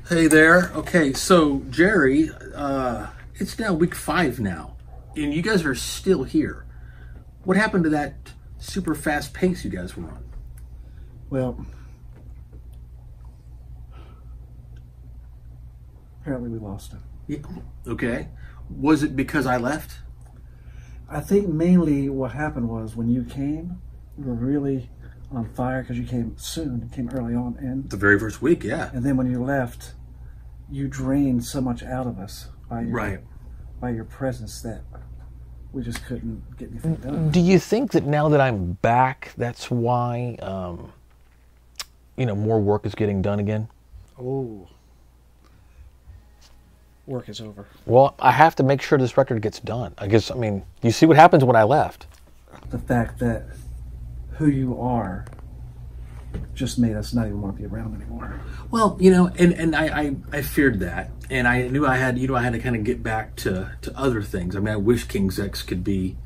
Hey there. Okay, so Jerry, it's now week 5 now, and you guys are still here. What happened to that super fast pace you guys were on? Well, apparently we lost him. Yeah. Okay. Was it because I left? I think mainly what happened was when you came, we were really on fire because you came soon, you came early on, and The very first week, yeah. then when you left, you drained so much out of us by your presence that we just couldn't get anything done. Do you think that now that I'm back, that's why, more work is getting done again? Oh, work is over. Well, I have to make sure this record gets done. You see what happens when I left. The fact that who you are just made us not even want to be around anymore. Well, and I feared that, and I knew I had to kind of get back to other things. I mean, I wish King's X could be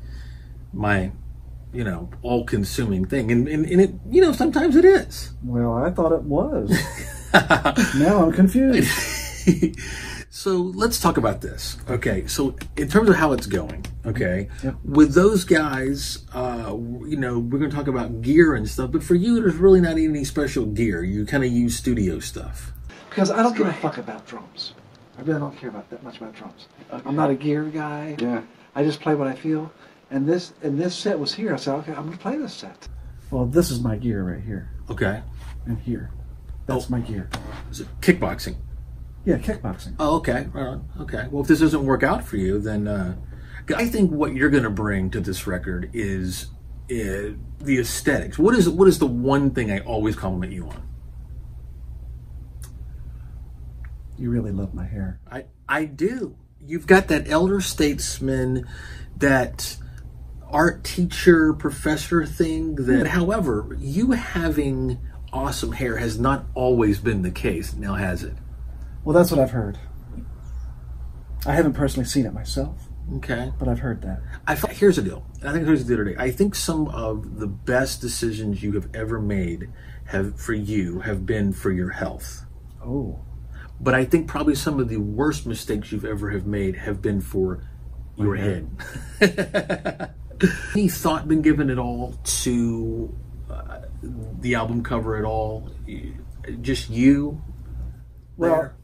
my, all-consuming thing, and it, sometimes it is. Well, I thought it was. Now I'm confused. So let's talk about this. Okay, so in terms of how it's going, okay, Yep. with those guys, we're going to talk about gear and stuff, but for you, there's really not any special gear. You kind of use studio stuff. Because I don't give a fuck about drums. I really don't care about that much about drums. Okay. I'm not a gear guy. Yeah. I just play what I feel. And this set was here. I said, okay, I'm gonna play this set. Well, this is my gear right here. Okay. And here. That's my gear. Is it kickboxing? Yeah, kickboxing. Oh, okay. Right on. Okay. Well, if this doesn't work out for you, then I think what you're going to bring to this record is the aesthetics. What is the one thing I always compliment you on? You really love my hair. I do. You've got that elder statesman, that art teacher, professor thing. That, however, you having awesome hair has not always been the case. Now has it? Well, that's what I've heard. I haven't personally seen it myself. Okay. But I've heard that. Here's the deal. I think here's the other day. I think some of the best decisions you have ever made have been for your health. Oh. But I think probably some of the worst mistakes you've ever have made have been for your head. Any thought been given at all to the album cover at all? Just you? Well, there?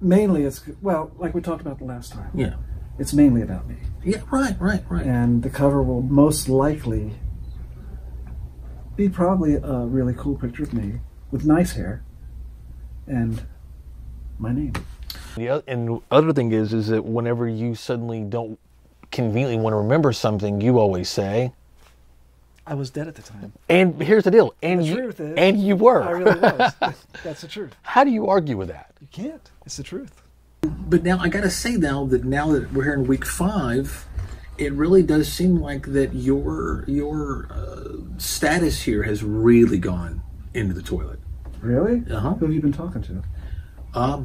mainly it's, like we talked about the last time. Yeah. It's mainly about me. Yeah, right. And the cover will most likely be probably a really cool picture of me with nice hair and my name. And the other thing is that whenever you suddenly don't conveniently want to remember something, you always say, I was dead at the time. And here's the deal. And the truth is, and you were. I really was. That's the truth. How do you argue with that? You can't. It's the truth. But now I got to say now that we're here in week 5, it really does seem like that your status here has really gone into the toilet. Really? Uh-huh. Who have you been talking to?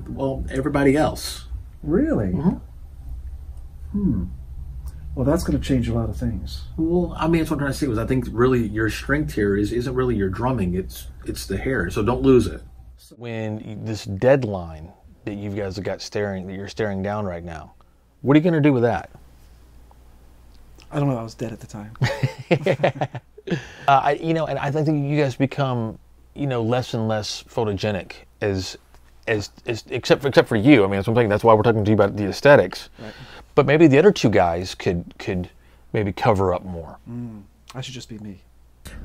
Well, everybody else. Really? Mm-hmm. Well, that's going to change a lot of things. Well, I mean, that's what I'm trying to say. Was I think really your strength here isn't really your drumming. It's the hair. So don't lose it. When this deadline that you guys have got that you're staring down right now, what are you going to do with that? I don't know. I was dead at the time. And I think you guys become, less and less photogenic as except for you. I mean, that's what I'm saying. That's why we're talking to you about the aesthetics. Right. But maybe the other two guys could maybe cover up more. I should just be me.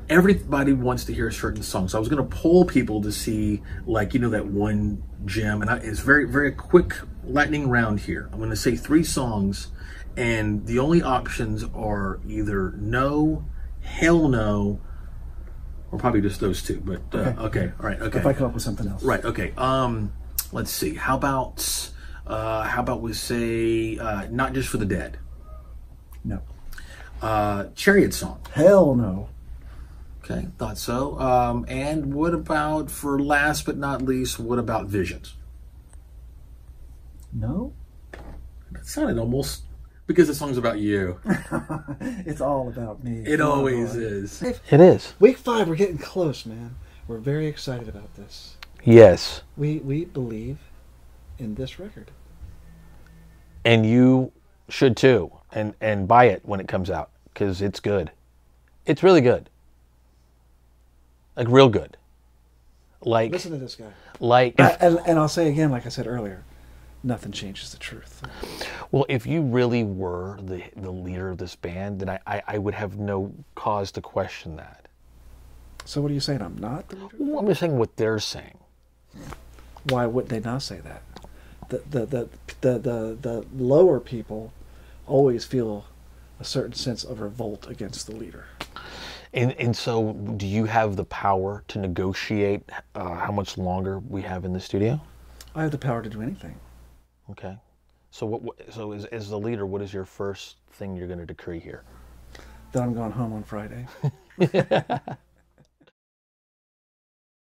Everybody wants to hear a certain song. So I was going to poll people to see, that one gem. And it's very, very quick lightning round here. I'm going to say 3 songs, and the only options are either no, hell no, or probably just those 2. But okay. All right. Okay. If I come up with something else. Right. Okay. Let's see. How about we say Not Just for the Dead? No. Chariot Song? Hell no. Okay, thought so. And what about, for last but not least, what about Visions? No. That sounded almost, because the song's about you. It's all about me. It always is. It is. Week 5, we're getting close, man. We're very excited about this. Yes. We believe in this record. And you should too. And buy it when it comes out, because it's good. It's really good. Like real good. Like Listen to this guy. like And I'll say again, like I said earlier, nothing changes the truth. well, if you really were the leader of this band, then I would have no cause to question that. So what are you saying? I'm not the leader? Well, I'm just saying what they're saying. Why would they not say that? The lower people always feel a certain sense of revolt against the leader. And so, do you have the power to negotiate how much longer we have in the studio? I have the power to do anything. Okay. So so as the leader, what is your first thing you're going to decree here? That I'm going home on Friday.